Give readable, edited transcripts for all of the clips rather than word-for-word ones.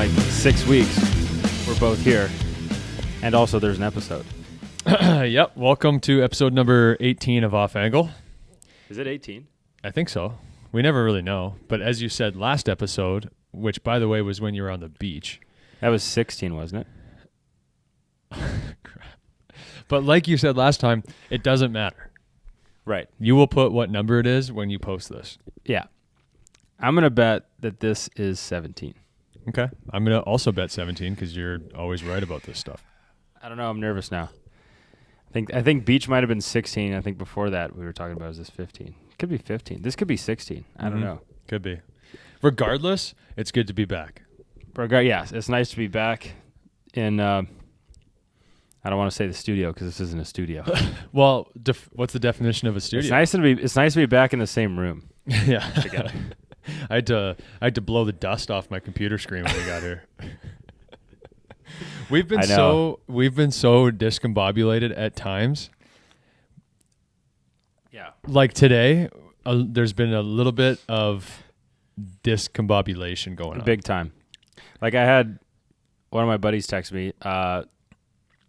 like 6 weeks, we're both here. And also there's an episode. Yep. Welcome to episode number 18 of Off Angle. Is it 18? I think so. We never really know. But as you said last episode, which, by the way, was when you were on the beach. That was 16, wasn't it? Crap. But like you said last time, it doesn't matter. Right. You will put what number it is when you post this. Yeah. I'm going to bet that this is 17. Okay. I'm going to also bet 17 because you're always right about this stuff. I don't know. I'm nervous now. I think beach might have been 16. I think before that we were talking about is this 15. Could be 15. This could be 16. I don't know. Could be. Regardless, it's good to be back. Yes, it's nice to be back in, I don't want to say the studio because this isn't a studio. Well, what's the definition of a studio? It's nice to be back in the same room. Yeah. Together. I had to blow the dust off my computer screen when we got here. We've been so discombobulated at times. Yeah. Like today, there's been a little bit of discombobulation going on. Big time. Like I had one of my buddies text me,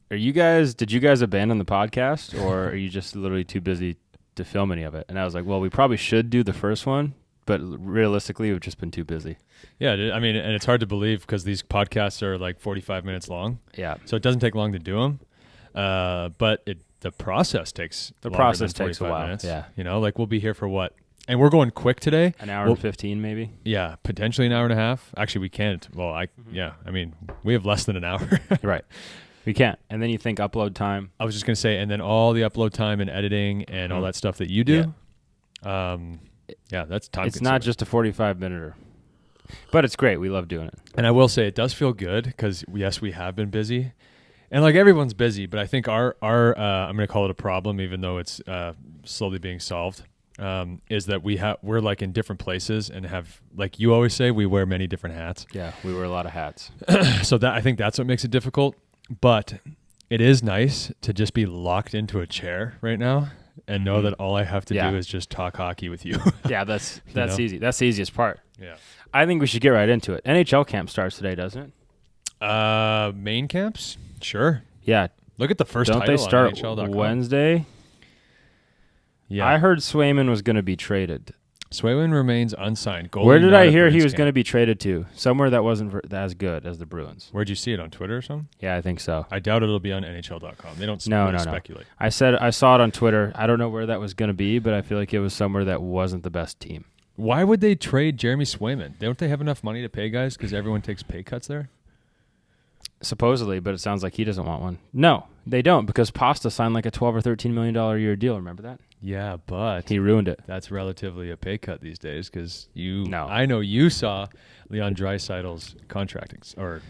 did you guys abandon the podcast or are you just literally too busy to film any of it? And I was like, well, we probably should do the first one, but realistically, we've just been too busy. Yeah, I mean, and it's hard to believe because these podcasts are like 45 minutes long. Yeah. So it doesn't take long to do them, but the process takes a while. Minutes, yeah. You know, like we'll be here for what? And we're going quick today. An hour and 15 maybe? Yeah, potentially an hour and a half. Actually, we can't. Well, I mean, we have less than an hour. Right. We can't. And then you think upload time. I was just going to say, and then all the upload time and editing and all that stuff that you do. Yeah, that's time. It's not just a 45-minute, but it's great. We love doing it. And I will say it does feel good because, yes, we have been busy. And like everyone's busy, but I think our I'm going to call it a problem, even though it's slowly being solved, is that we're like in different places and have, like you always say, we wear many different hats. Yeah, we wear a lot of hats. So I think that's what makes it difficult. But it is nice to just be locked into a chair right now and know that all I have to do is just talk hockey with you. Yeah, that's easy. That's the easiest part. Yeah. I think we should get right into it. NHL camp starts today, doesn't it? Main camps? Sure. Yeah. Look at the first Don't title they start on NHL.com. Wednesday? Yeah. I heard Swayman was going to be traded. Swayman remains unsigned. Goalie, where did I hear he was going to be traded to? Somewhere that wasn't as good as the Bruins. Where'd you see it, on Twitter or something? Yeah, I think so. I doubt it'll be on NHL.com. They don't speculate. I saw it on Twitter. I don't know where that was going to be, but I feel like it was somewhere that wasn't the best team. Why would they trade Jeremy Swayman? Don't they have enough money to pay guys because everyone takes pay cuts there? Supposedly, but it sounds like he doesn't want one. No, they don't, because Pasta signed like a $12 or $13 million a year deal. Remember that? Yeah, but he ruined it. That's relatively a pay cut these days because I know you saw Leon Draisaitl's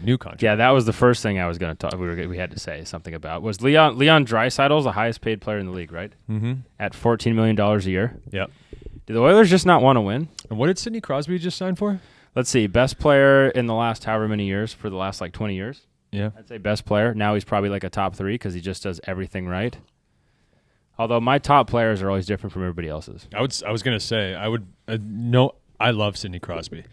new contract. Yeah, that was the first thing I was going to talk. We had to say something about was Leon Draisaitl's the highest paid player in the league, right? Mm-hmm. At $14 million a year. Yep. Did the Oilers just not want to win? And what did Sidney Crosby just sign for? Let's see, best player in the last however many years for the last like 20 years. Yeah. I'd say best player. Now he's probably like a top 3 because he just does everything right. Although my top players are always different from everybody else's. I was going to say, I love Sidney Crosby.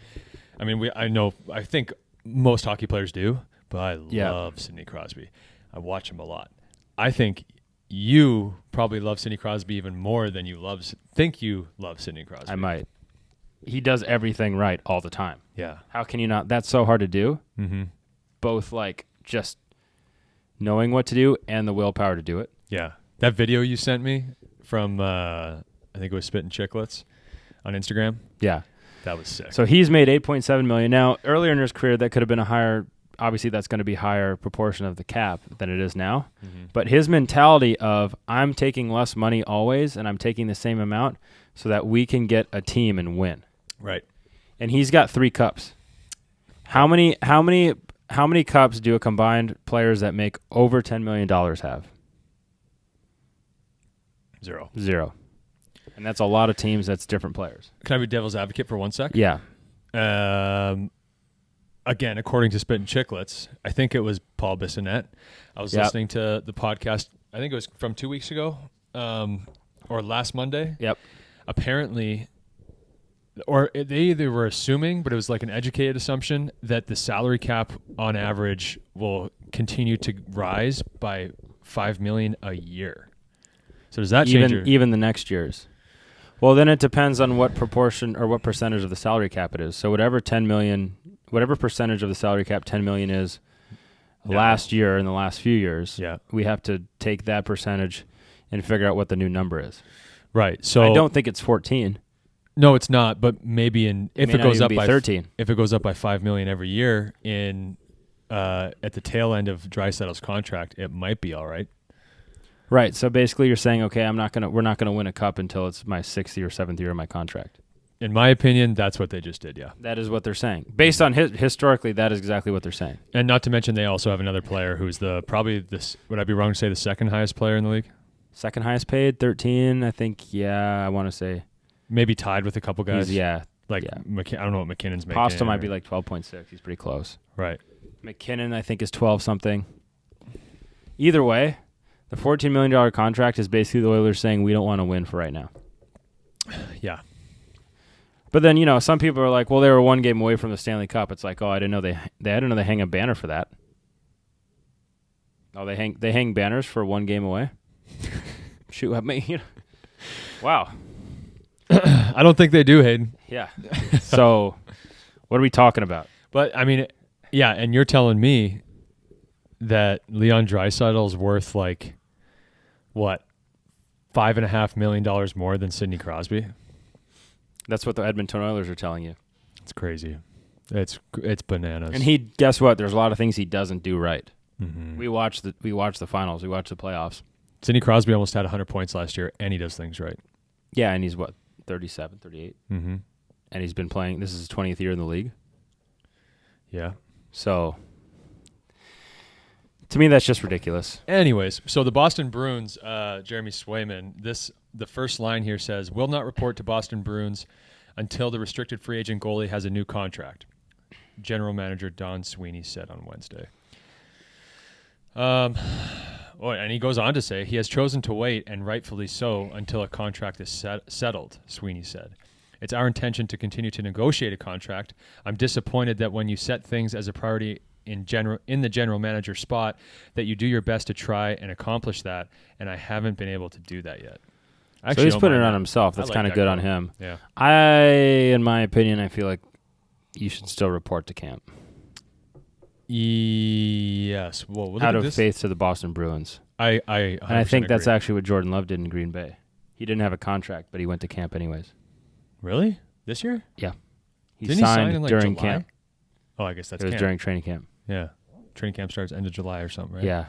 I mean, I think most hockey players do, but I love Sidney Crosby. I watch him a lot. I think you probably love Sidney Crosby even more than you love Sidney Crosby. I might. He does everything right all the time. Yeah. How can you not? That's so hard to do. Mm-hmm. Both like just knowing what to do and the willpower to do it. Yeah. That video you sent me from, I think it was Spittin' Chicklets on Instagram. Yeah. That was sick. So he's made $8.7 million. Now, earlier in his career, that could have been a higher, obviously that's going to be higher proportion of the cap than it is now. Mm-hmm. But his mentality of I'm taking less money always and I'm taking the same amount so that we can get a team and win. Right. And he's got 3 cups. How many cups do a combined players that make over $10 million have? Zero. And that's a lot of teams. That's different players. Can I be devil's advocate for 1 sec? Yeah. Again, according to Spittin' Chicklets, I think it was Paul Bissonnette. I was listening to the podcast, I think it was from 2 weeks ago or last Monday. Yep. Apparently, or they either were assuming, but it was like an educated assumption that the salary cap on average will continue to rise by $5 million a year. So does that change? Even the next years? Well, then it depends on what proportion or what percentage of the salary cap it is. So whatever percentage of the salary cap 10 million is last year in the last few years, we have to take that percentage and figure out what the new number is. Right. So I don't think it's 14. No, it's not. But maybe if it goes up by 13, if it goes up by $5 million every year at the tail end of Draisaitl's contract, it might be all right. Right. So basically, you're saying, okay, we're not gonna win a cup until it's my 6th or 7th year of my contract. In my opinion, that's what they just did. Yeah, that is what they're saying. Based on historically, that is exactly what they're saying. And not to mention, they also have another player who's would I be wrong to say the second highest player in the league? Second highest paid, 13, I think. Yeah, I want to say maybe tied with a couple guys. I don't know what McKinnon's making. Pasta might be like 12.6. He's pretty close. Right. McKinnon, I think, is 12 something. Either way, the $14 million contract is basically the Oilers saying we don't want to win for right now. Yeah. But then, some people are like, well, they were one game away from the Stanley Cup. It's like, oh, I didn't know they hang a banner for that. Oh, they hang banners for one game away? Shoot at me. Wow. I don't think they do, Hayden. Yeah. So, what are we talking about? But, I mean, yeah, and you're telling me that Leon Draisaitl's worth, like, what, $5.5 million more than Sidney Crosby? That's what the Edmonton Oilers are telling you. It's crazy. It's bananas. And guess what? There's a lot of things he doesn't do right. Mm-hmm. We watched the finals. We watched the playoffs. Sidney Crosby almost had 100 points last year, and he does things right. Yeah, and he's, 37, 38? Mm-hmm. And he's been playing. This is his 20th year in the league. Yeah. So, to me, that's just ridiculous. Anyways, so the Boston Bruins, Jeremy Swayman, the first line here says, will not report to Boston Bruins until the restricted free agent goalie has a new contract. General Manager Don Sweeney said on Wednesday. And he goes on to say, he has chosen to wait, and rightfully so, until a contract is settled, Sweeney said. It's our intention to continue to negotiate a contract. I'm disappointed that when you set things as a priority in the general manager spot, that you do your best to try and accomplish that, and I haven't been able to do that yet. So he's putting it on himself. That's kind of good on him. Yeah. In my opinion, I feel like you should still report to camp. Yes. Well, out of faith to the Boston Bruins. I think that's agree. actually what Jordan Love did in Green Bay. He didn't have a contract, but he went to camp anyways. Really? This year? Yeah. Didn't he sign in during July? camp. Oh, I guess that's it was camp. during training camp. Yeah. Training camp starts end of July or something, right? Yeah.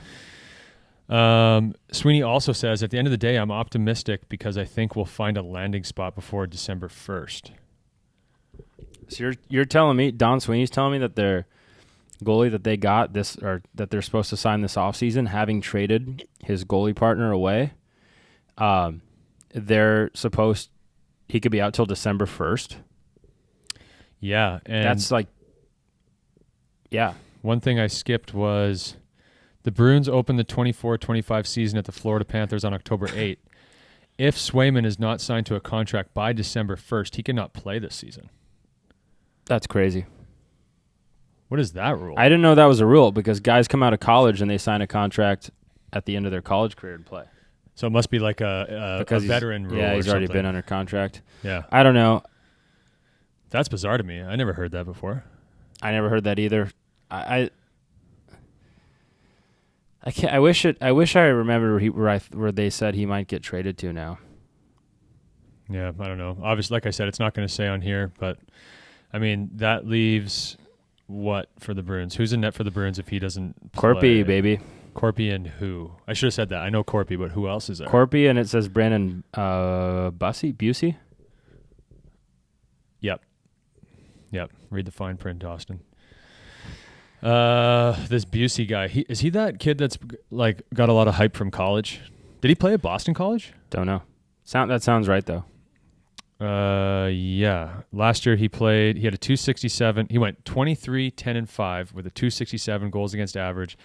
Sweeney also says, at the end of the day, I'm optimistic because I think we'll find a landing spot before December 1st. So you're telling me, Don Sweeney's telling me that their goalie that they got that they're supposed to sign this offseason, having traded his goalie partner away, he could be out till December 1st. Yeah. And that's like, yeah. One thing I skipped was the Bruins opened the 24-25 season at the Florida Panthers on October 8th. If Swayman is not signed to a contract by December 1st, he cannot play this season. That's crazy. What is that rule? I didn't know that was a rule because guys come out of college and they sign a contract at the end of their college career to play. So it must be like a veteran rule. Yeah, he's or already something. been under contract. Yeah. I don't know. That's bizarre to me. I never heard that before. I never heard that either. I can't. I wish I remember where they said he might get traded to now. Yeah, I don't know. Obviously, like I said, it's not going to say on here, but I mean that leaves what for the Bruins? Who's in net for the Bruins if he doesn't play? Corpy, baby. Corpy and who? I should have said that. I know Corpy, but who else is there? Corpy, and it says Brandon Busey? Yep. Read the fine print, Austin. This Busey guy, is he that kid that's like got a lot of hype from college? Did he play at Boston College? Don't know. That sounds right though. Yeah. Last year he had a 267. He went 23, 10 and 5 with a 267 goals against average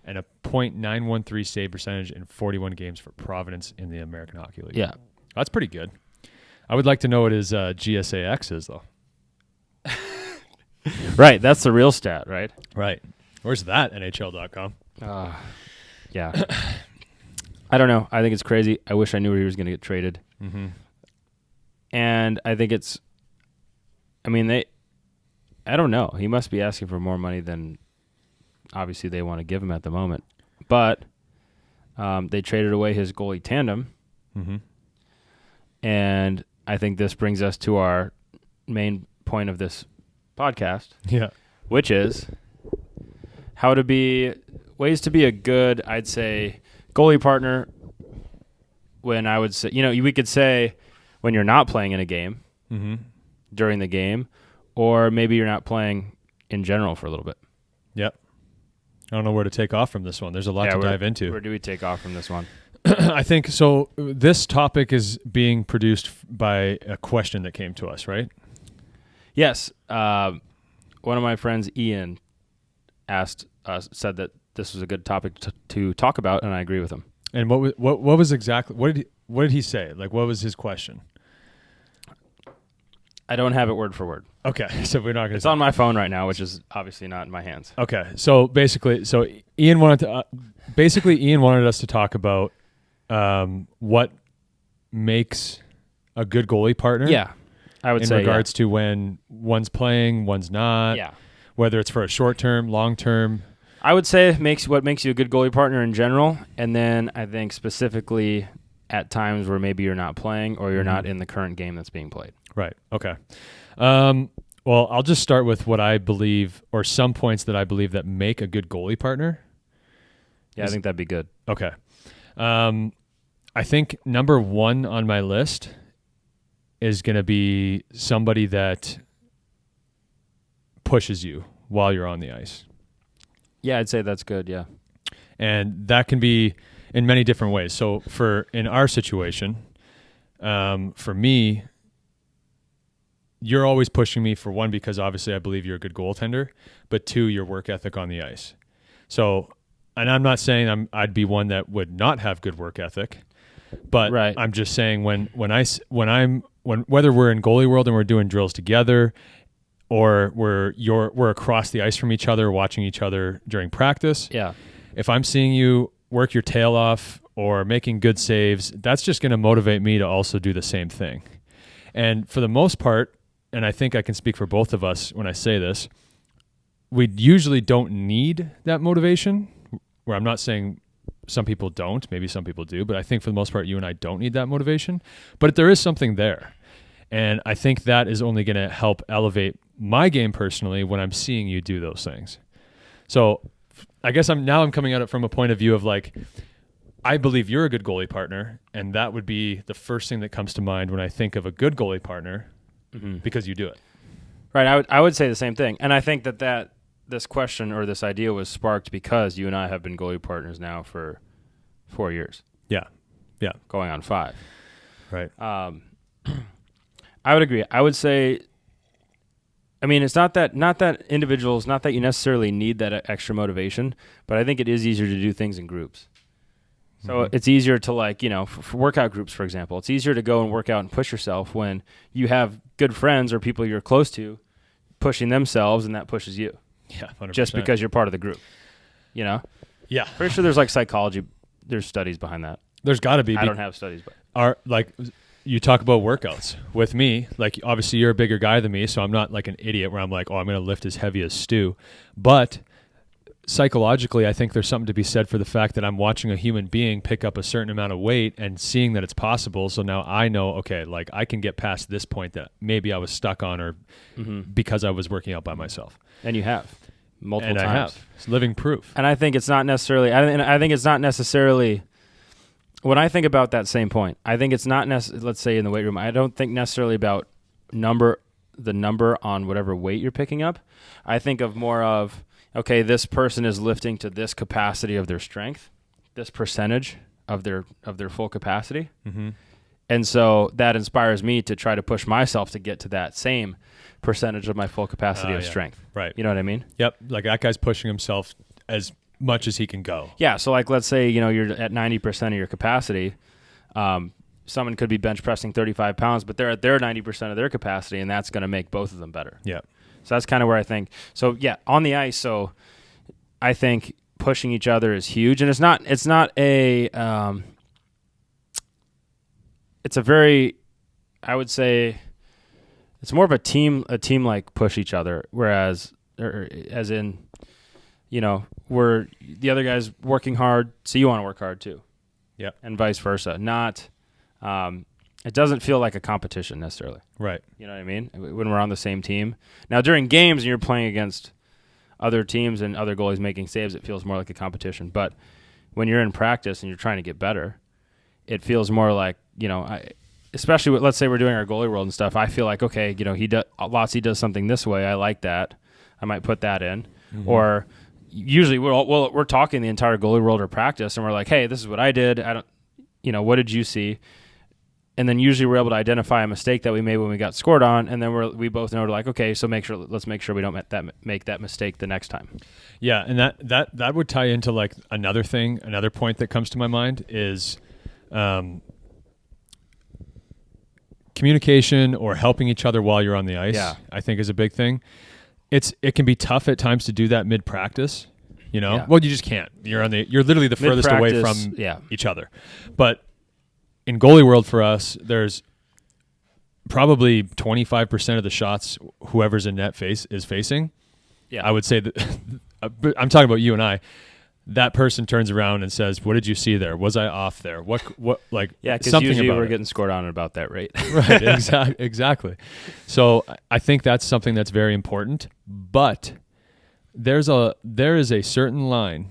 and a .913 save percentage in 41 games for Providence in the American Hockey League. Yeah. That's pretty good. I would like to know what his GSAX is, though. Right, that's the real stat, right? Right. Where's that? NHL.com. Yeah. I don't know. I think it's crazy. I wish I knew where he was going to get traded. Mm-hmm. And I think I don't know. He must be asking for more money than obviously they want to give him at the moment. But they traded away his goalie tandem. Mm-hmm. And I think this brings us to our main point of this podcast. Yeah. Which is ways to be a good, I'd say, goalie partner when I would say, we could say when you're not playing in a game, mm-hmm. during the game, or maybe you're not playing in general for a little bit. Yep. I don't know where to take off from this one. There's a lot to dive into. Where do we take off from this one? I think so. This topic is being produced by a question that came to us, right? Yes. One of my friends, Ian, said that this was a good topic to talk about, and I agree with him. And what was exactly what did he say? Like, what was his question? I don't have it word for word. Okay, so we're not going to. It's on my phone right now, which is obviously not in my hands. Okay, so basically, Ian wanted us to talk about what makes a good goalie partner. Yeah, I would say in regards to when one's playing, one's not. Yeah, whether it's for a short term, long term. I would say what makes you a good goalie partner in general, and then I think specifically at times where maybe you're not playing or you're not in the current game that's being played. Right. Okay. Well, I'll just start with what I believe, or some points that I believe that make a good goalie partner. Yeah, I think that'd be good. Okay. I think number one on my list is going to be somebody that pushes you while you're on the ice. Yeah, I'd say that's good, yeah. And that can be in many different ways. So in our situation, for me, you're always pushing me, for one, because obviously I believe you're a good goaltender, but two, your work ethic on the ice. So, and I'm not saying I'd be one that would not have good work ethic, but right. I'm just saying when whether we're in goalie world and we're doing drills together, or we're across the ice from each other, watching each other during practice. Yeah. If I'm seeing you work your tail off or making good saves, that's just going to motivate me to also do the same thing. And for the most part, and I think I can speak for both of us when I say this, we usually don't need that motivation, where I'm not saying some people don't, maybe some people do, but I think for the most part, you and I don't need that motivation. But there is something there. And I think that is only going to help elevate my game personally when I'm seeing you do those things. So I guess I'm coming at it from a point of view of like, I believe you're a good goalie partner, and that would be the first thing that comes to mind when I think of a good goalie partner, because you do it. Right. I would say the same thing. And I think that this question or this idea was sparked because you and I have been goalie partners now for 4 years. Yeah. Yeah. Going on 5. Right. I would agree. I would say, I mean, it's not that individuals, not that you necessarily need that extra motivation, but I think it is easier to do things in groups. So it's easier to for workout groups, for example, it's easier to go and work out and push yourself when you have good friends or people you're close to pushing themselves, and that pushes you. Yeah, 100%. Just because you're part of the group, Yeah. Pretty sure there's psychology, there's studies behind that. There's got to be. I don't have studies, but you talk about workouts with me, obviously you're a bigger guy than me, so I'm not like an idiot where I'm like, oh, I'm going to lift as heavy as Stu. But psychologically, I think there's something to be said for the fact that I'm watching a human being pick up a certain amount of weight and seeing that it's possible. So now I know, okay, I can get past this point that maybe I was stuck on, or because I was working out by myself. And you have multiple times. I have. It's living proof. And I think it's not necessarily, when I think about that same point, I think it's not let's say in the weight room, I don't think necessarily about the number on whatever weight you're picking up. I think of more of, okay, this person is lifting to this capacity of their strength, this percentage of their full capacity. Mm-hmm. And so that inspires me to try to push myself to get to that same percentage of my full capacity of strength. Right. You know what I mean? Yep. Like that guy's pushing himself as much as he can go. Yeah. So let's say, you're at 90% of your capacity. someone could be bench pressing 35 pounds, but they're at their 90% of their capacity, and that's going to make both of them better. Yeah. So that's kind of where I think. So yeah, on the ice. So I think pushing each other is huge, and it's not a. It's a very, I would say, it's more of a team like push each other. Whereas, as in, we're the other guy's working hard, so you want to work hard too. Yeah. And vice versa. Not. It doesn't feel like a competition necessarily. Right. You know what I mean? When we're on the same team. Now, during games and you're playing against other teams and other goalies making saves, it feels more like a competition. But when you're in practice and you're trying to get better, it feels more like, especially let's say we're doing our goalie world and stuff, I feel like, okay, Lotsie does something this way. I like that. I might put that in. Mm-hmm. Or usually we're talking the entire goalie world or practice, and we're like, hey, this is what I did. What did you see? And then usually we're able to identify a mistake that we made when we got scored on, and then we both know, like, okay, so let's make sure we don't make that mistake the next time. Yeah, and that would tie into like another point that comes to my mind is communication or helping each other while you're on the ice. Yeah. I think is a big thing. It can be tough at times to do that mid practice. Yeah. Well, you just can't. You're literally the furthest away from each other, but in goalie world for us, there's probably 25% of the shots whoever's in net is facing. Yeah. I would say that I'm talking about you and I. That person turns around and says, "What did you see there? Was I off there? What like because something usually about we're it." getting scored on at about that rate. Right, exactly. So I think that's something that's very important, but there is a certain line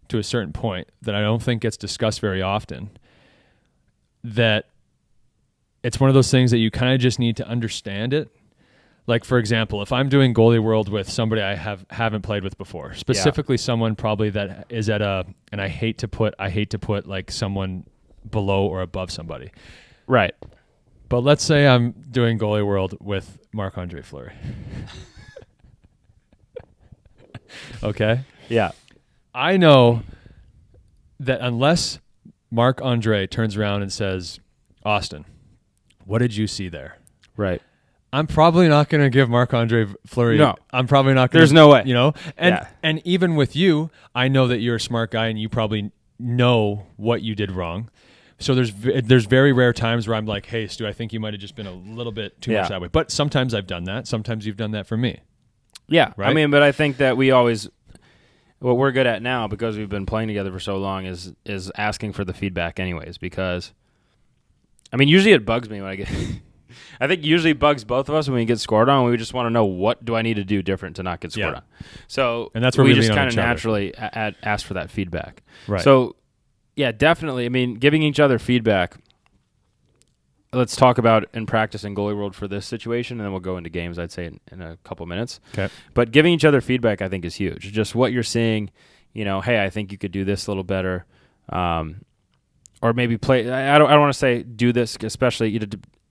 to a certain point that I don't think gets discussed very often. That it's one of those things that you kind of just need to understand it. Like, for example, if I'm doing goalie world with somebody I haven't played with before, specifically someone probably that is at and I hate to put like someone below or above somebody. Right. But let's say I'm doing goalie world with Marc-Andre Fleury. Okay? Yeah. I know that unless Marc-Andre turns around and says, "Austin, what did you see there?" Right. I'm probably not going to give Marc-Andre Fleury. No. I'm probably not going to. There's no way. And even with you, I know that you're a smart guy and you probably know what you did wrong. So there's very rare times where I'm like, "Hey, Stu, I think you might have just been a little bit too much that way." But sometimes I've done that. Sometimes you've done that for me. Yeah. Right? But I think that what we're good at now, because we've been playing together for so long, is asking for the feedback anyways, because usually it bugs me when I get I think usually bugs both of us when we get scored on. We just want to know, what do I need to do different to not get scored on? So and that's where we just kind of naturally ask for that feedback. Right. So yeah, definitely. Giving each other feedback. Let's talk about in practice and goalie world for this situation, and then we'll go into games, I'd say, in a couple minutes. Okay. But giving each other feedback, I think, is huge. Just what you're seeing, hey, I think you could do this a little better. Or maybe play. I don't want to say do this, especially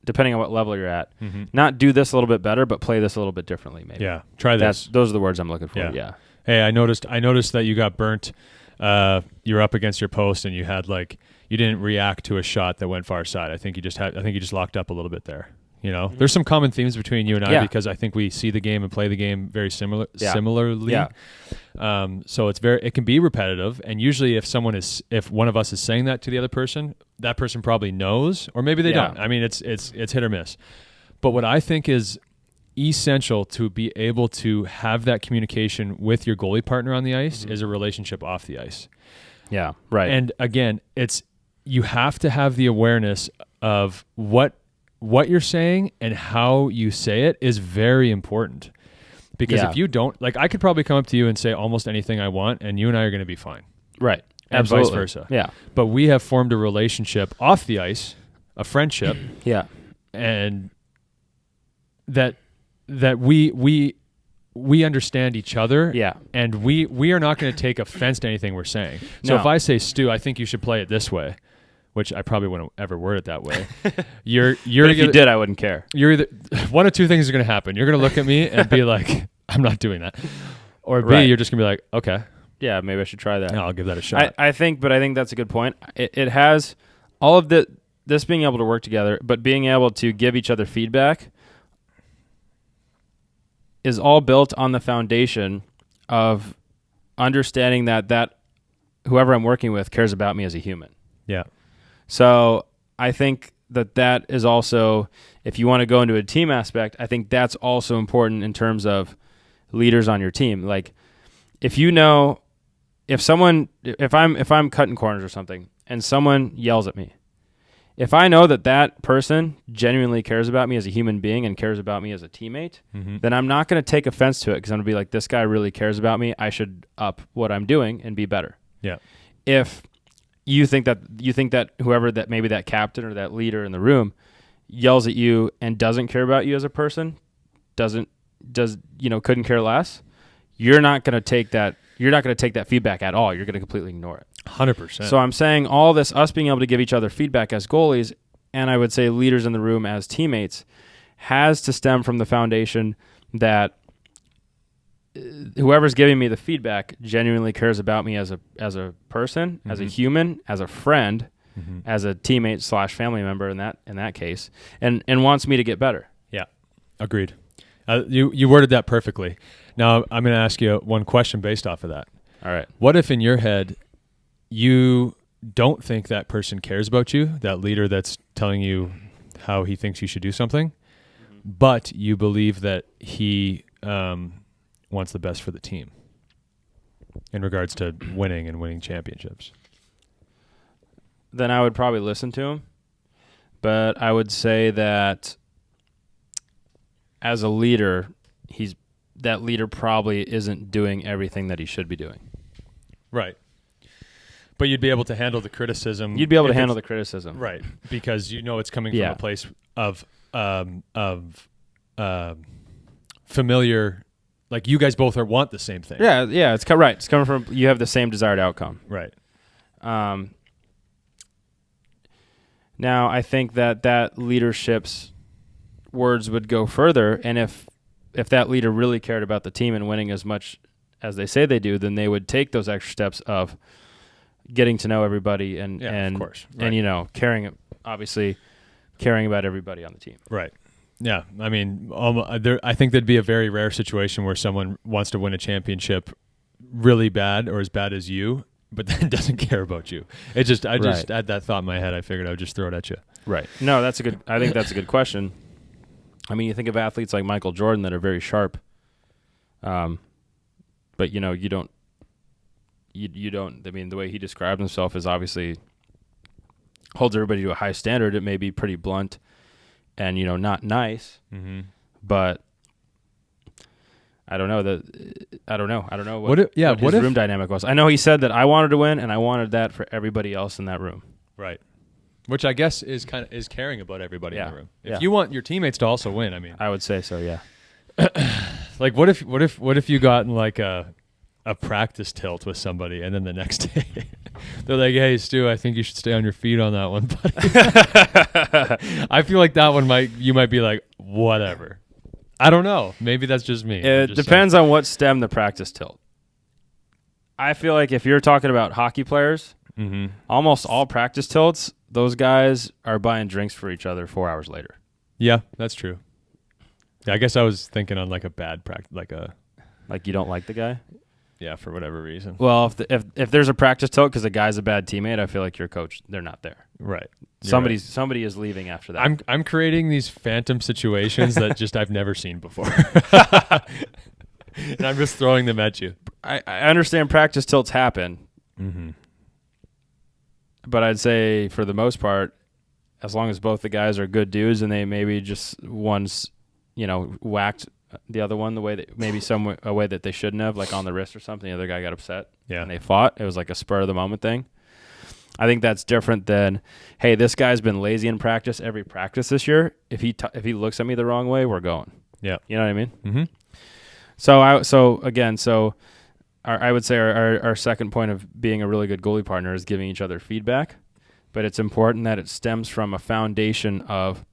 depending on what level you're at. Mm-hmm. Not do this a little bit better, but play this a little bit differently. Maybe. Yeah, try this. Those are the words I'm looking for. Yeah. Hey, I noticed that you got burnt. You're up against your post, and you had you didn't react to a shot that went far side. I think you just locked up a little bit there. Mm-hmm. There's some common themes between you and I because I think we see the game and play the game very similarly. Yeah. So it can be repetitive, and usually if one of us is saying that to the other person, that person probably knows, or maybe they don't. It's hit or miss. But what I think is essential to be able to have that communication with your goalie partner on the ice is a relationship off the ice. Yeah, right. And again, you have to have the awareness of what you're saying and how you say it is very important. Because if you don't, I could probably come up to you and say almost anything I want, and you and I are going to be fine. Right. And absolutely. vice versa. Yeah. But we have formed a relationship off the ice, a friendship. Yeah. And that we understand each other. Yeah. And we are not going to take offense to anything we're saying. So if I say, "Stu, I think you should play it this way," which I probably wouldn't ever word it that way. But if you did, I wouldn't care. You're either one of two things are going to happen. You're going to look at me and be like, "I'm not doing that," or B, you're just going to be like, "Okay, yeah, maybe I should try that." I'll give that a shot. I think that's a good point. It has all of this being able to work together, but being able to give each other feedback is all built on the foundation of understanding that whoever I'm working with cares about me as a human. Yeah. So I think that is also, if you want to go into a team aspect, I think that's also important in terms of leaders on your team. Like, if I'm cutting corners or something and someone yells at me, if I know that person genuinely cares about me as a human being and cares about me as a teammate, then I'm not going to take offense to it, because I'm going to be like, this guy really cares about me. I should up what I'm doing and be better. Yeah. If you think that whoever that, maybe that captain or that leader in the room, yells at you and doesn't care about you as a person, couldn't care less, you're not going to take that feedback at all. You're going to completely ignore it. 100%. So I'm saying all this, us being able to give each other feedback as goalies, and I would say leaders in the room as teammates, has to stem from the foundation that whoever's giving me the feedback genuinely cares about me as a person, as a human, as a friend, as a teammate / family member in that case, and wants me to get better. Yeah, agreed. You worded that perfectly. Now I'm going to ask you one question based off of that. All right. What if in your head you don't think that person cares about you, that leader that's telling you how he thinks you should do something, but you believe that he wants the best for the team in regards to winning championships? Then I would probably listen to him, but I would say that as a leader, that leader probably isn't doing everything that he should be doing. Right. But you'd be able to handle the criticism. You'd be able to handle the criticism. Right. Because it's coming from a place of familiar, like you guys both want the same thing. Yeah, it's right. It's coming from, you have the same desired outcome. Right. Now, I think that leadership's words would go further, and if that leader really cared about the team and winning as much as they say they do, then they would take those extra steps of getting to know everybody and of course. Right. And caring about everybody on the team. Right. Yeah. I mean, I think there'd be a very rare situation where someone wants to win a championship really bad or as bad as you, but then doesn't care about you. I just had that thought in my head. I figured I would just throw it at you. Right. No, I think that's a good question. I mean, you think of athletes like Michael Jordan that are very sharp, but you don't. I mean, the way he described himself is obviously holds everybody to a high standard. It may be pretty blunt and not nice, but I don't know I don't know what his room dynamic was. I know he said that I wanted to win, and I wanted that for everybody else in that room. Right. Which I guess is caring about everybody in the room. If you want your teammates to also win, I mean, I would say so. Yeah. Like, what if you got in like a practice tilt with somebody, and then the next day they're like, "Hey, Stu, I think you should stay on your feet on that one, buddy." I feel like that one you might be like, whatever. I don't know. Maybe that's just me. It depends on what stem the practice tilt. I feel like if you're talking about hockey players, almost all practice tilts, those guys are buying drinks for each other 4 hours later. Yeah, that's true. Yeah, I guess I was thinking on like a bad practice, like you don't like the guy. Yeah, for whatever reason. Well, if there's a practice tilt because the guy's a bad teammate, I feel like your coach, they're not there. Right. Somebody is leaving after that. I'm creating these phantom situations that just I've never seen before. And I'm just throwing them at you. I understand practice tilts happen. But I'd say for the most part, as long as both the guys are good dudes and they maybe just one's, whacked the other one the way that maybe a way that they shouldn't have, like on the wrist or something, the other guy got upset and they fought. It was like a spur of the moment thing. I think that's different than, hey, this guy's been lazy in practice every practice this year. If he looks at me the wrong way, we're going. Yeah. You know what I mean? Mm-hmm. I would say our second point of being a really good goalie partner is giving each other feedback, but it's important that it stems from a foundation of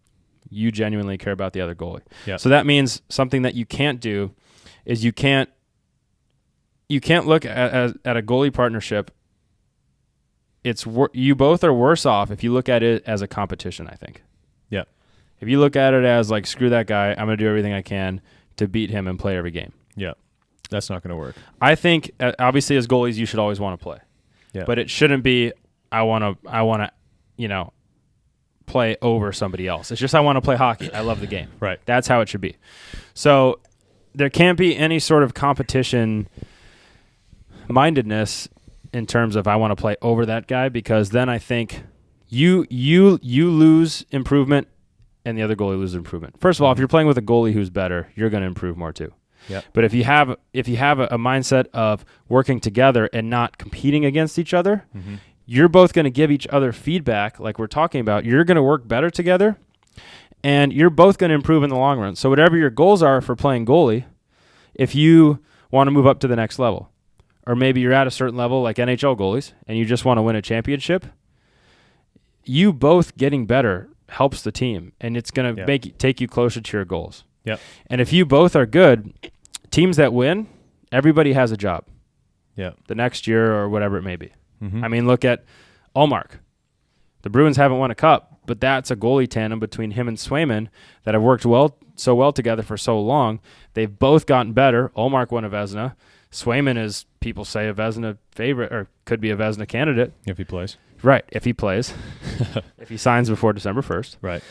you genuinely care about the other goalie. Yeah. So that means something that you can't do is you can't look at a goalie partnership you both are worse off if you look at it as a competition, I think. Yeah. If you look at it as like, screw that guy, I'm going to do everything I can to beat him and play every game. Yeah. That's not going to work. I think, obviously, as goalies, you should always want to play. Yeah. But it shouldn't be, I want to, play over somebody else. It's just, I want to play hockey. I love the game. Right. That's how it should be. So there can't be any sort of competition mindedness in terms of I want to play over that guy, because then I think you lose improvement and the other goalie loses improvement. First of all, if you're playing with a goalie who's better, you're going to improve more too. Yep. But if you have a mindset of working together and not competing against each other, you're both going to give each other feedback like we're talking about. You're going to work better together, and you're both going to improve in the long run. So whatever your goals are for playing goalie, if you want to move up to the next level, or maybe you're at a certain level like NHL goalies and you just want to win a championship, you both getting better helps the team, and it's going to take you closer to your goals. Yep. And if you both are good, teams that win, everybody has a job. Yeah. The next year or whatever it may be. I mean, look at Ullmark. The Bruins haven't won a cup, but that's a goalie tandem between him and Swayman that have worked so well together for so long. They've both gotten better. Ullmark won a Vezina. Swayman is, people say, a Vezina favorite, or could be a Vezina candidate. If he plays. Right, if he plays. If he signs before December 1st. Right.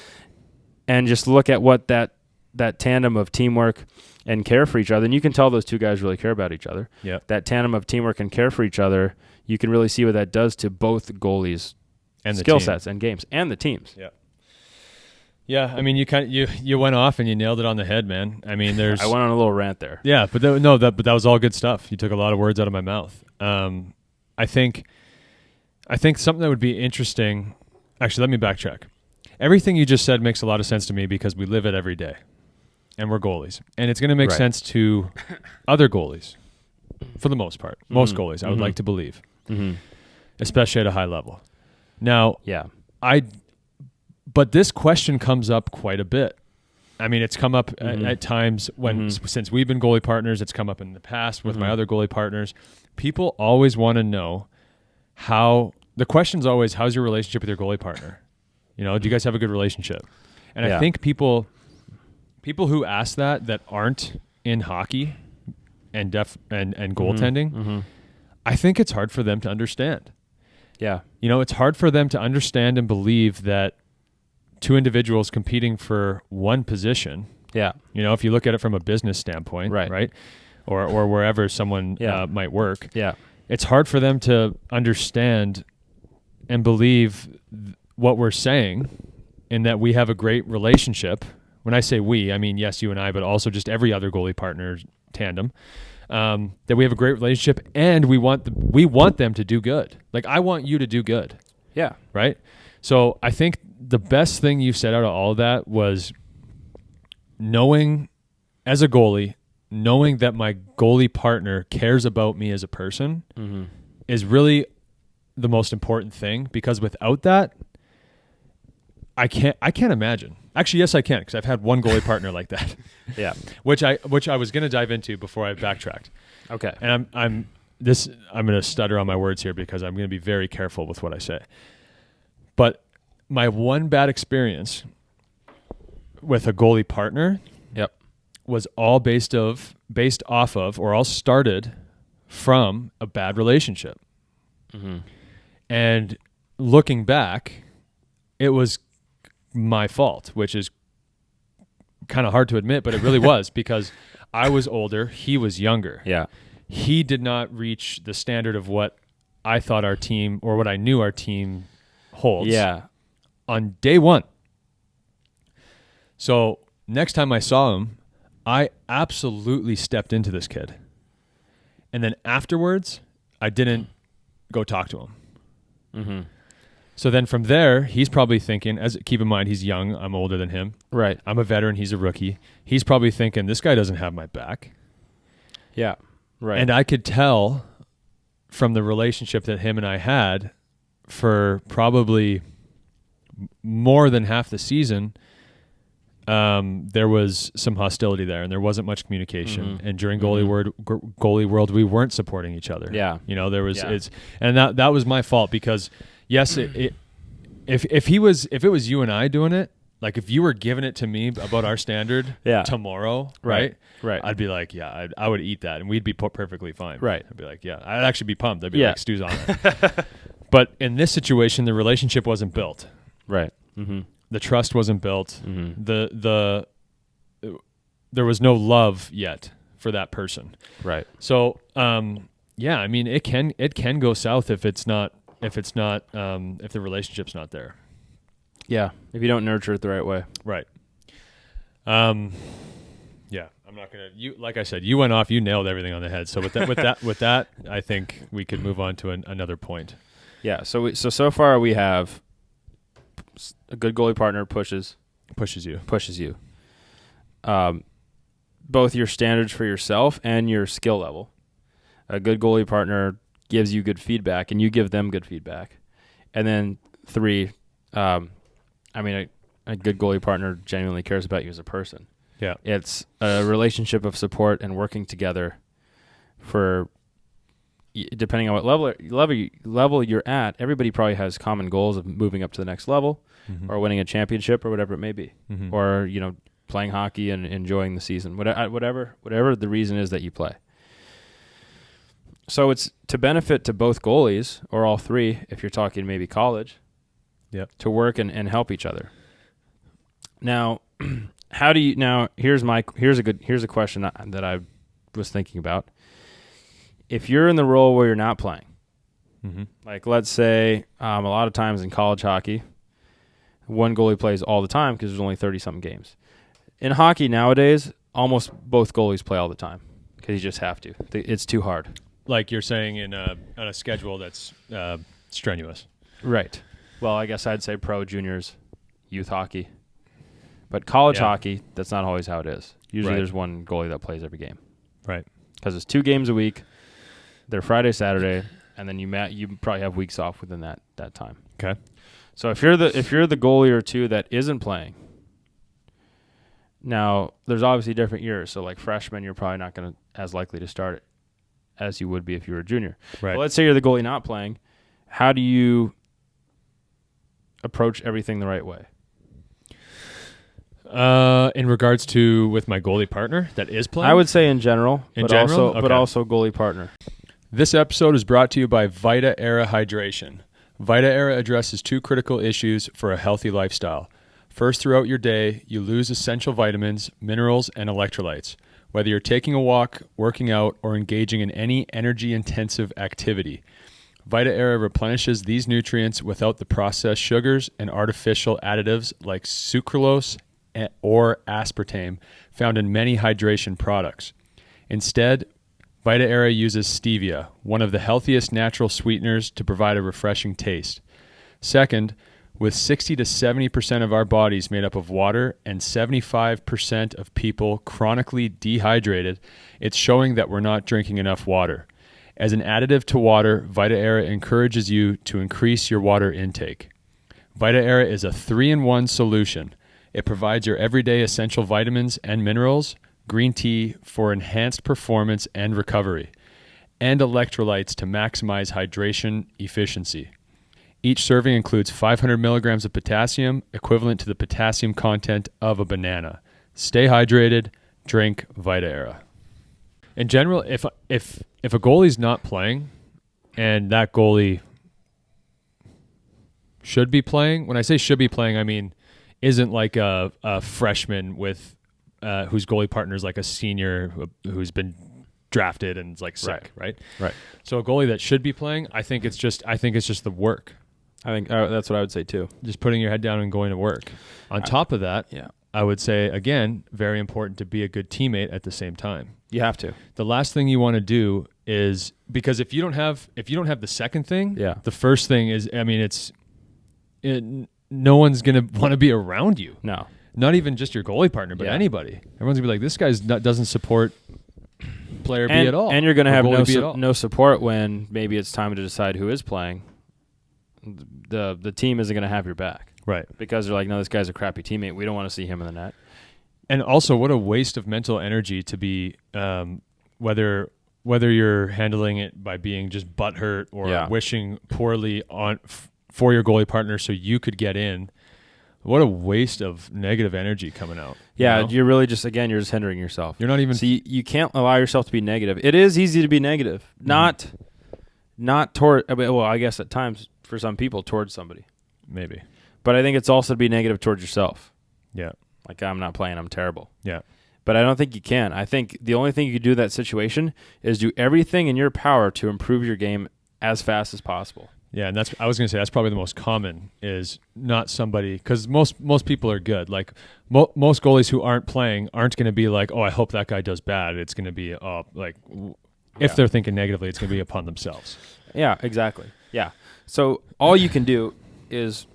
And just look at what that tandem of teamwork and care for each other, and you can tell those two guys really care about each other. Yeah. That tandem of teamwork and care for each other, you can really see what that does to both goalies' and skill sets and games and the teams. Yeah. Yeah, I mean, you went off and you nailed it on the head, man. I mean, I went on a little rant there. Yeah, but that was all good stuff. You took a lot of words out of my mouth. I think something that would be interesting. Actually, let me backtrack. Everything you just said makes a lot of sense to me because we live it every day, and we're goalies, and it's going to make sense to other goalies, for the most part. Most goalies, I would like to believe, especially at a high level. Now, but this question comes up quite a bit. I mean, it's come up at times since we've been goalie partners. It's come up in the past with my other goalie partners. People always want to know the question's always, how's your relationship with your goalie partner? Do you guys have a good relationship? And I think people who ask that aren't in hockey and goaltending, I think it's hard for them to understand. Yeah. It's hard for them to understand and believe that two individuals competing for one position. Yeah. If you look at it from a business standpoint, right? Or wherever someone might work. Yeah. It's hard for them to understand and believe what we're saying, and that we have a great relationship. When I say we, I mean, yes, you and I, but also just every other goalie partner tandem, that we have a great relationship, and we want them to do good. Like, I want you to do good. Yeah. Right? So I think the best thing you said out of all of that was knowing, as a goalie, knowing that my goalie partner cares about me as a person is really the most important thing, because without that, I can't imagine. Actually, yes, I can, because I've had one goalie partner like that. Yeah, which I was going to dive into before I backtracked. Okay, and I'm going to stutter on my words here because I'm going to be very careful with what I say. But my one bad experience with a goalie partner, was all based off of, or all started from a bad relationship. And looking back, it was my fault, which is kind of hard to admit, but it really was, because I was older, he was younger. Yeah. He did not reach the standard of what I thought our team, or what I knew our team holds. Yeah. On day one. So next time I saw him, I absolutely stepped into this kid. And then afterwards, I didn't go talk to him. So then from there, he's probably thinking, keep in mind, he's young, I'm older than him. Right. I'm a veteran, he's a rookie. He's probably thinking, this guy doesn't have my back. Yeah. Right. And I could tell from the relationship that him and I had for probably more than half the season, there was some hostility there, and there wasn't much communication. And during goalie world, we weren't supporting each other. Yeah, there was and that was my fault because yes, if it was you and I doing it, like if you were giving it to me about our standard tomorrow, right, I'd be like, I would eat that, and we'd be perfectly fine. Right, I'd be like, I'd actually be pumped. I'd be like, Stu's on it. But in this situation, the relationship wasn't built. Right. The trust wasn't built. There was no love yet for that person. Right. So, I mean, it can go south if the relationship's not there. Yeah. If you don't nurture it the right way. Right. I'm not gonna. Like I said, you went off. You nailed everything on the head. So with that, I think we could move on to another point. Yeah. So far we have a good goalie partner pushes you. Both your standards for yourself and your skill level. A good goalie partner gives you good feedback, and you give them good feedback. And then 3, a good goalie partner genuinely cares about you as a person. Yeah, it's a relationship of support and working together for. Depending on what level you're at, everybody probably has common goals of moving up to the next level, or winning a championship, or whatever it may be, or playing hockey and enjoying the season, whatever the reason is that you play. So it's to benefit to both goalies, or all 3, if you're talking maybe college, to work and help each other. Now, how do you? Now here's a question that I was thinking about. If you're in the role where you're not playing, like let's say a lot of times in college hockey, one goalie plays all the time because there's only 30-something games. In hockey nowadays, almost both goalies play all the time because you just have to. It's too hard. Like you're saying on a schedule that's strenuous. Right. Well, I guess I'd say pro, juniors, youth hockey. But college hockey, that's not always how it is. Usually there's one goalie that plays every game. Right. Because it's 2 games a week. They're Friday, Saturday, and then you probably have weeks off within that time. Okay. So if you're the goalie or 2 that isn't playing, now there's obviously different years. So like freshman, you're probably not going to as likely to start it as you would be if you were a junior. Right. But let's say you're the goalie not playing. How do you approach everything the right way? In regards to with my goalie partner that is playing, I would say in general, but also goalie partner. This episode is brought to you by Vita Era Hydration. Vita Era addresses 2 critical issues for a healthy lifestyle. First, throughout your day, you lose essential vitamins, minerals, and electrolytes. Whether you're taking a walk, working out, or engaging in any energy-intensive activity, Vita Era replenishes these nutrients without the processed sugars and artificial additives like sucralose or aspartame found in many hydration products. Instead, Vita Era uses stevia, one of the healthiest natural sweeteners, to provide a refreshing taste. Second, with 60 to 70% of our bodies made up of water and 75% of people chronically dehydrated, it's showing that we're not drinking enough water. As an additive to water, Vita Era encourages you to increase your water intake. Vita Era is a 3-in-1 solution. It provides your everyday essential vitamins and minerals, green tea for enhanced performance and recovery, and electrolytes to maximize hydration efficiency. Each serving includes 500 milligrams of potassium, equivalent to the potassium content of a banana. Stay hydrated. Drink Vita Era. In general, if a goalie's not playing, and that goalie should be playing, when I say should be playing, I mean isn't like a freshman with whose goalie partner is like a senior who's been drafted and is like sick, right? Right. So a goalie that should be playing, I think it's just the work. I think that's what I would say too. Just putting your head down and going to work. On top of that, I would say again, very important to be a good teammate at the same time. You have to. The last thing you want to do is, because if you don't have the second thing, the first thing is, I mean, no one's going to want to be around you. No. Not even just your goalie partner, but anybody. Everyone's going to be like, this guy doesn't support player B at all. And you're going to have no support when maybe it's time to decide who is playing. The team isn't going to have your back. Right. Because they're like, no, this guy's a crappy teammate. We don't want to see him in the net. And also, what a waste of mental energy to be, whether you're handling it by being just butthurt or wishing poorly for your goalie partner so you could get in. What a waste of negative energy coming out. Yeah, you know? you're really just, again, you're just hindering yourself. You're not even... So you can't allow yourself to be negative. It is easy to be negative. Not toward, well, I guess at times for some people towards somebody. Maybe. But I think it's also to be negative towards yourself. Yeah. Like, I'm not playing, I'm terrible. Yeah. But I don't think you can. I think the only thing you can do in that situation is do everything in your power to improve your game as fast as possible. Yeah, and I was going to say that's probably the most common is not somebody, because most people are good. Like most goalies who aren't playing aren't going to be like, oh, I hope that guy does bad. It's going to be if they're thinking negatively, it's going to be upon themselves. Yeah, exactly. Yeah. So all you can do is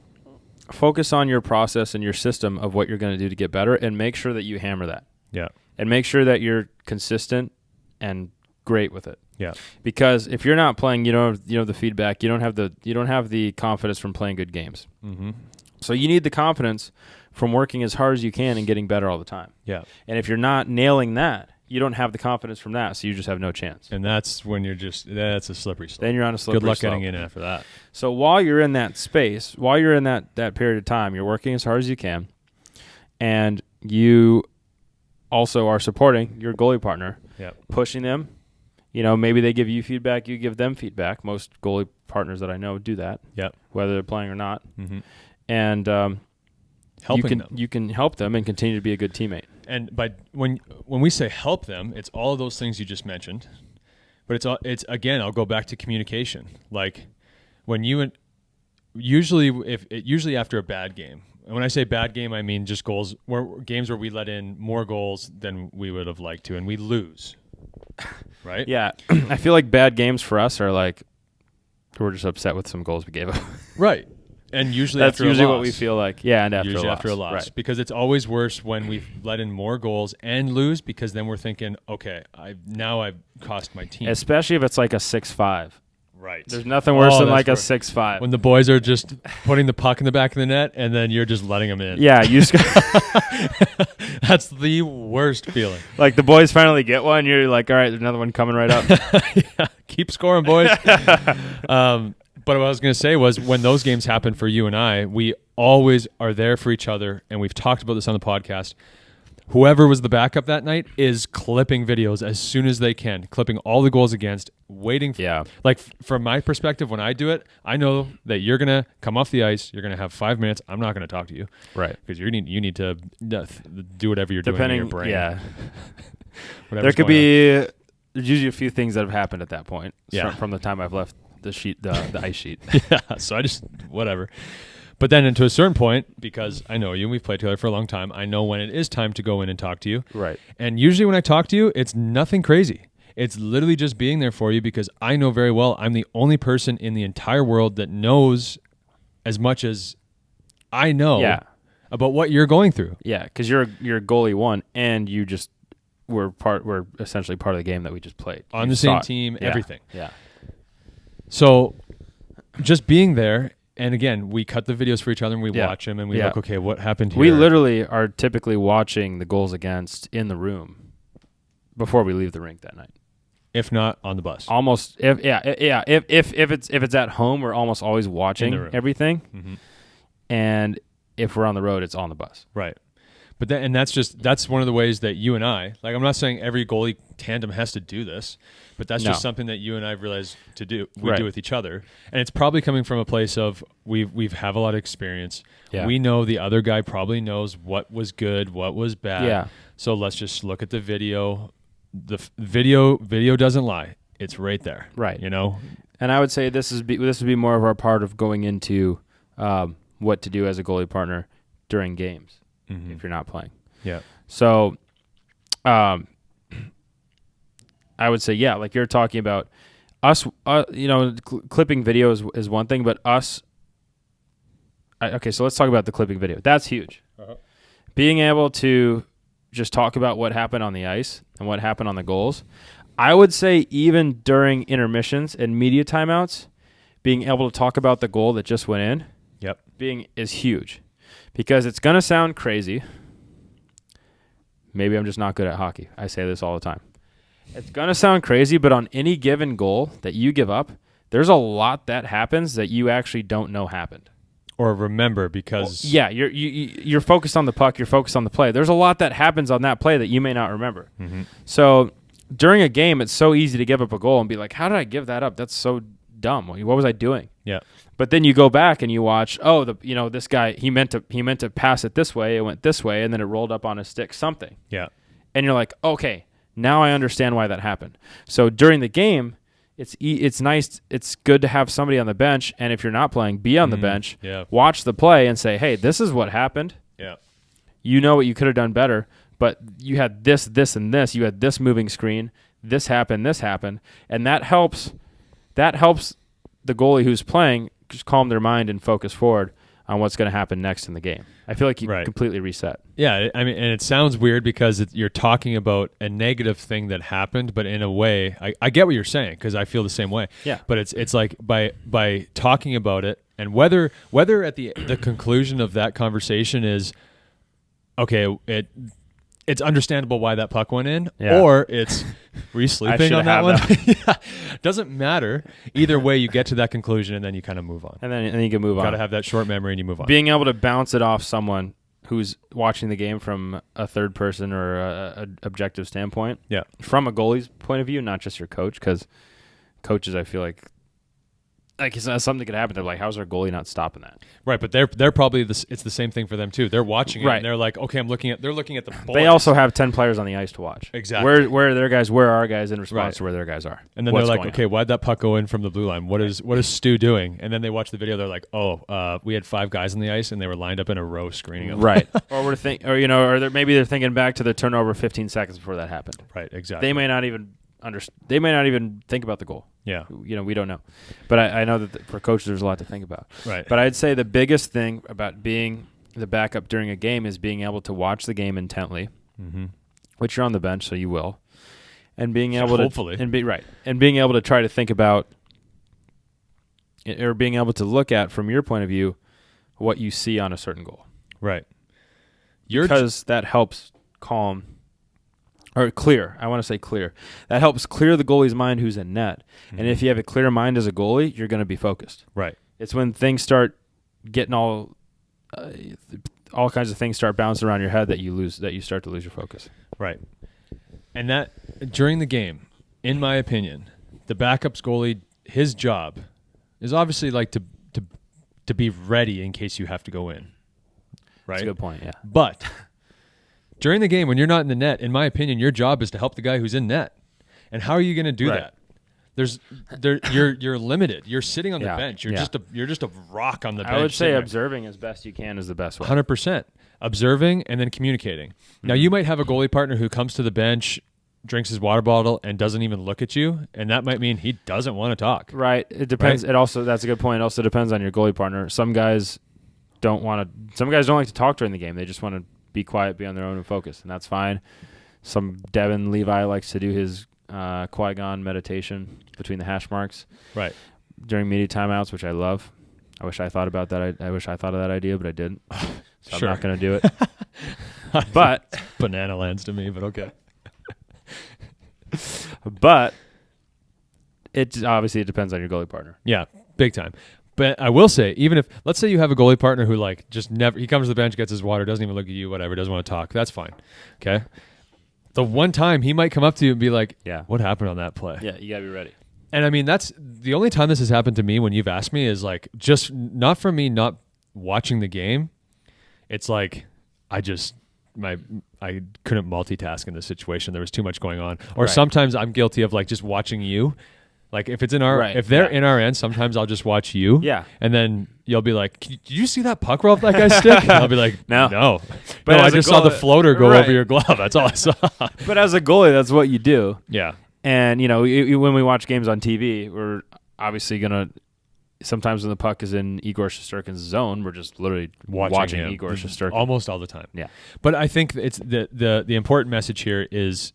focus on your process and your system of what you're going to do to get better, and make sure that you hammer that. Yeah. And make sure that you're consistent and great with it. Yeah. Because if you're not playing, you don't have the feedback, you don't have the confidence from playing good games. Mm-hmm. So you need the confidence from working as hard as you can and getting better all the time. Yeah. And if you're not nailing that, you don't have the confidence from that, so you just have no chance. And that's when that's a slippery slope. Then you're on a slippery slope. Good luck getting in after that. So while you're in that space, while you're in that period of time, you're working as hard as you can, and you also are supporting your goalie partner, pushing them. Maybe they give you feedback, you give them feedback. Most goalie partners that I know do that, whether they're playing or not. Mm-hmm. And helping them. You can help them and continue to be a good teammate. And when we say help them, it's all of those things you just mentioned. But it's again, I'll go back to communication. Like when usually after a bad game. And when I say bad game, I mean just games where we let in more goals than we would have liked to, and we lose. Right? Yeah. I feel like bad games for us are like we're just upset with some goals we gave up. Right. And usually that's after usually a loss. What we feel like. Yeah, and usually after a loss. Right. Because it's always worse when we've let in more goals and lose, because then we're thinking, okay, I've cost my team. Especially if it's like a 6-5. Right. There's nothing worse than like a 6-5. When the boys are just putting the puck in the back of the net and then you're just letting them in. Yeah, that's the worst feeling. Like the boys finally get one, you're like, all right, there's another one coming right up. Yeah, keep scoring, boys. But what I was going to say was when those games happen for you and I, we always are there for each other, and we've talked about this on the podcast. Whoever was the backup that night is clipping videos as soon as they can, clipping all the goals against, waiting for like from my perspective, when I do it, I know that you're going to come off the ice, you're going to have 5 minutes, I'm not going to talk to you. Right. Because you need to do whatever you're doing in your brain. Yeah. There's usually a few things that have happened at that point. Yeah. From the time I've left the ice sheet. Yeah. So I just whatever. But then to a certain point, because I know you and we've played together for a long time, I know when it is time to go in and talk to you. Right. And usually when I talk to you, it's nothing crazy. It's literally just being there for you, because I know very well I'm the only person in the entire world that knows as much as I know about what you're going through. Yeah, because you're goalie one, and you just we're essentially part of the game that we just played. On the same team, everything. Yeah. So just being there. And again, we cut the videos for each other and we watch them and we look, okay, what happened here? We literally are typically watching the goals against in the room before we leave the rink that night. If not on the bus. Almost, if it's at home, we're almost always watching everything. Mm-hmm. And if we're on the road, it's on the bus. Right. But that's one of the ways that you and I, like, I'm not saying every goalie tandem has to do this, but that's just something that you and I have realized to do. We do with each other, and it's probably coming from a place of we've have a lot of experience. Yeah. We know the other guy probably knows what was good, what was bad. Yeah. So let's just look at the video. The video doesn't lie. It's right there. Right. You know. And I would say this would be more of our part of going into what to do as a goalie partner during games. Mm-hmm. If you're not playing. Yeah. So I would say, like you're talking about us, clipping videos is one thing, but us. Okay, so let's talk about the clipping video. That's huge. Uh-huh. Being able to just talk about what happened on the ice and what happened on the goals. I would say even during intermissions and media timeouts, being able to talk about the goal that just went in is huge. Because it's going to sound crazy, Maybe I'm just not good at hockey. I say this all the time. It's going to sound crazy, but on any given goal that you give up, there's a lot that happens that you actually don't know happened. Or remember because... Well, yeah, you're focused on the puck. You're focused on the play. There's a lot that happens on that play that you may not remember. Mm-hmm. So during a game, it's so easy to give up a goal and be like, how did I give that up? That's so dumb. What was I doing? Yeah. But then you go back and you watch, this guy, he meant to pass it this way, it went this way, and then it rolled up on his stick, something. Yeah. And you're like, okay, now I understand why that happened. So during the game, it's nice, it's good to have somebody on the bench, and if you're not playing, be on the bench, watch the play and say, hey, this is what happened. Yeah. You know what you could have done better, but you had this, and this. You had this moving screen, this happened, and that helps the goalie who's playing just calm their mind and focus forward on what's going to happen next in the game. I feel like you completely reset. Yeah, I mean, and it sounds weird because you're talking about a negative thing that happened, but in a way, I get what you're saying because I feel the same way. Yeah. But it's like by talking about it, and whether at the conclusion of that conversation is, okay, it's understandable why that puck went in, or it's, were you sleeping on that one? Yeah. Doesn't matter. Either way, you get to that conclusion, and then you kind of move on. And then you can move on. Got to have that short memory, and you move on. Being able to bounce it off someone who's watching the game from a third person or a objective standpoint, from a goalie's point of view, not just your coach, because coaches, I feel like it's not something that could happen. They're like, how's our goalie not stopping that? Right, but they're probably it's the same thing for them too. They're watching it and they're like, okay, they're looking at the boys. They also have 10 players on the ice to watch. Exactly. Where are their guys? Where are our guys in response to where their guys are? And then they're like, okay, why'd that puck go in from the blue line? What is Stu doing? And then they watch the video. They're like, we had 5 guys on the ice and they were lined up in a row screening them. Right. Maybe they're thinking back to the turnover 15 seconds before that happened. Right. Exactly. They may not even they may not even think about the goal. Yeah. We don't know. But I know that for coaches, there's a lot to think about. Right. But I'd say the biggest thing about being the backup during a game is being able to watch the game intently, which you're on the bench, so you will, and being able to hopefully and being able to try to think about or being able to look at from your point of view what you see on a certain goal. Right. Because that helps calm. Or clear. I want to say clear. That helps clear the goalie's mind who's in net. And if you have a clear mind as a goalie, you're going to be focused. Right. It's when things start getting all kinds of things start bouncing around your head that you start to lose your focus. Right. And that during the game, in my opinion, the backup's goalie, his job is obviously like to be ready in case you have to go in. Right. That's a good point, yeah. But during the game, when you're not in the net, in my opinion, your job is to help the guy who's in net. And how are you going to do that? You're limited. You're sitting on the bench. You're just a rock on the bench. I would say observing as best you can is the best way. 100%. Observing and then communicating. Mm-hmm. Now, you might have a goalie partner who comes to the bench, drinks his water bottle, and doesn't even look at you, and that might mean he doesn't want to talk. Right. It depends. Right? That's a good point. It also depends on your goalie partner. Some guys don't like to talk during the game. They just want to be quiet, be on their own, and focus, and that's fine. Some Devin Levi likes to do his Qui-Gon meditation between the hash marks, right, during media timeouts, which I love. I wish I thought about that. I wish I thought of that idea, but I didn't. So sure. I'm not going to do it. But banana lands to me, but okay. But it depends on your goalie partner. Yeah, big time. But I will say, even if, let's say you have a goalie partner who like just never, he comes to the bench, gets his water, doesn't even look at you, whatever, doesn't want to talk, that's fine. Okay? The one time he might come up to you and be like, what happened on that play? Yeah, you got to be ready. And I mean, that's the only time this has happened to me when you've asked me is like, just not from me not watching the game. It's like, I couldn't multitask in this situation. There was too much going on. Or sometimes I'm guilty of like just watching you. Like if it's in our, if they're in our end, sometimes I'll just watch you. Yeah. And then you'll be like, did you see that puck roll off that guy's stick? And I'll be like, no. But I just saw the floater go over your glove. That's all I saw. But as a goalie, that's what you do. Yeah. And, when we watch games on TV, we're obviously going to, sometimes when the puck is in Igor Shesterkin's zone, we're just literally watching Igor Shesterkin. Almost all the time. Yeah. But I think it's the important message here is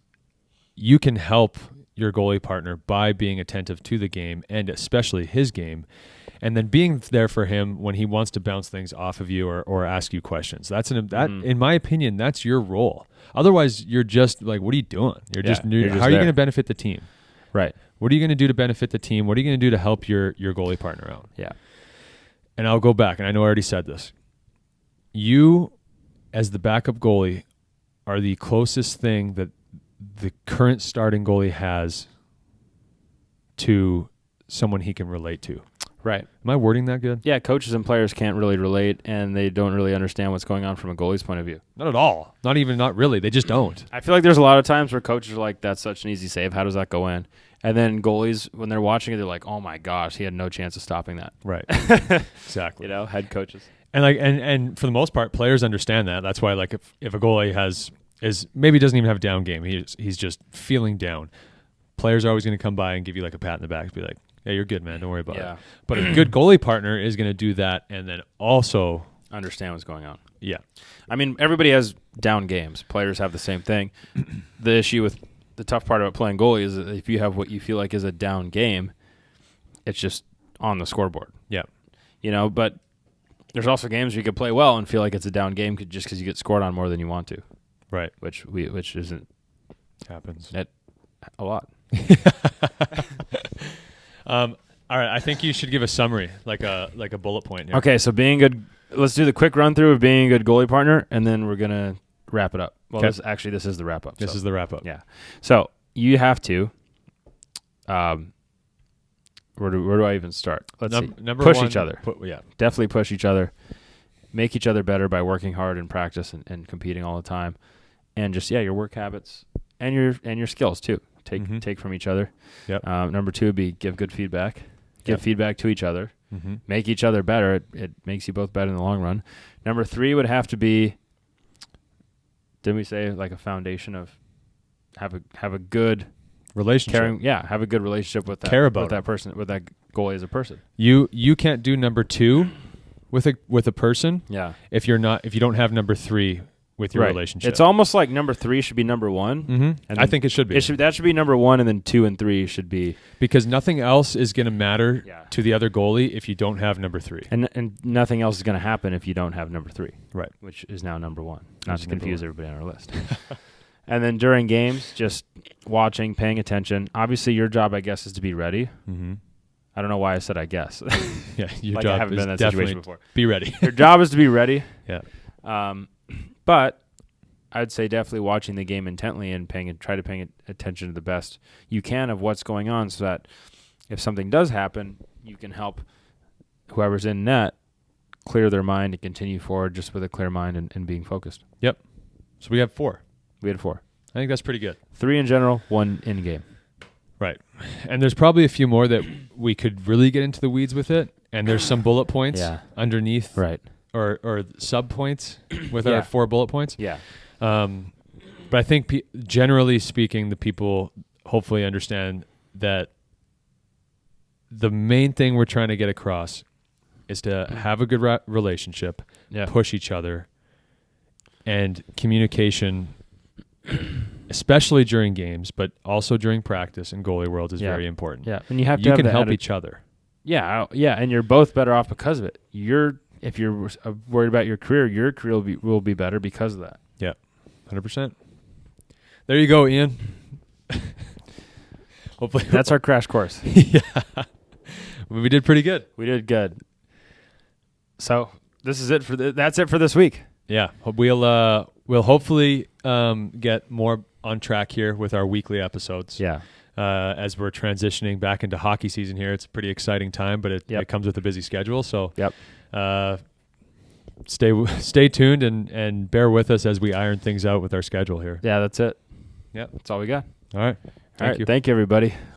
you can help your goalie partner by being attentive to the game and especially his game. and then being there for him when he wants to bounce things off of you or ask you questions. In my opinion, that's your role. Otherwise, you're just like, what are you doing? You're just how are you going to benefit the team? Right. What are you going to do to benefit the team? What are you going to do to help your goalie partner out? Yeah. And I'll go back, and I know I already said this. You, as the backup goalie, are the closest thing that the current starting goalie has to someone he can relate to. Right. Am I wording that good? Yeah, coaches and players can't really relate, and they don't really understand what's going on from a goalie's point of view. Not at all. Not really. They just don't. I feel like there's a lot of times where coaches are like, that's such an easy save. How does that go in? And then goalies, when they're watching it, they're like, oh my gosh, he had no chance of stopping that. Right. Exactly. Head coaches. And and for the most part, players understand that. That's why, like, if a goalie is maybe doesn't even have a down game, he's just feeling down. Players are always going to come by and give you like a pat in the back and be like, yeah, you're good, man. Don't worry about it. But a good goalie partner is going to do that and then also understand what's going on. Yeah. I mean, everybody has down games. Players have the same thing. The issue with the tough part about playing goalie is that if you have what you feel like is a down game, it's just on the scoreboard. Yeah. But there's also games where you could play well and feel like it's a down game just because you get scored on more than you want to. Right. Which isn't happens a lot. All right, I think you should give a summary, like a bullet point here. Okay, so being good. Let's do the quick run through of being a good goalie partner, and then we're gonna wrap it up. Well, this is the wrap up. This is the wrap up. Yeah. So you have to. Where do I even start? Let's see. Number push one, each other. Definitely push each other. Make each other better by working hard in practice and competing all the time, and just your work habits and your skills too. Take from each other. Yep. Number 2 would be give good feedback. Give feedback to each other. Mm-hmm. Make each other better. It makes you both better in the long run. Number 3 would have to be, didn't we say like a foundation of have a good relationship? Have a good relationship with that. Care about with that person, with that goalie as a person. You can't do number 2 with a person. Yeah. If you don't have number 3 with your relationship. It's almost like number 3 should be number 1. Mm-hmm. And I think it should be. That should be number 1, and then 2 and 3 should be, because nothing else is going to matter to the other goalie if you don't have number 3. And nothing else is going to happen if you don't have number 3. Right. Which is now number 1. Not to confuse everybody on our list. And then during games, just watching, paying attention. Obviously, your job, I guess, is to be ready. Mm-hmm. I don't know why I said I guess. Yeah, your like job I haven't is been in that definitely situation before. Be ready. Your job is to be ready. Yeah. But I'd say definitely watching the game intently and paying attention to the best you can of what's going on, so that if something does happen, you can help whoever's in net clear their mind and continue forward just with a clear mind and being focused. Yep. So we have 4. We had 4. I think that's pretty good. 3 in general, 1 in game. Right. And there's probably a few more that we could really get into the weeds with it. And there's some bullet points underneath. Right. Or sub points with our 4 bullet points. Yeah. But I think generally speaking, the people hopefully understand that the main thing we're trying to get across is to have a good relationship, push each other, and communication, especially during games, but also during practice in goalie world is very important. Yeah, and you can help each other. Yeah, and you're both better off because of it. If you're worried about your career will be better because of that. Yeah, 100%. There you go, Ian. Hopefully, that's our crash course. Yeah, we did pretty good. We did good. So this is it that's it for this week. Yeah, we'll hopefully get more on track here with our weekly episodes. Yeah. As we're transitioning back into hockey season here, it's a pretty exciting time, but it comes with a busy schedule. So stay tuned and bear with us as we iron things out with our schedule here. Yeah, that's it. Yeah, that's all we got. All right. Thank you. Thank you, everybody.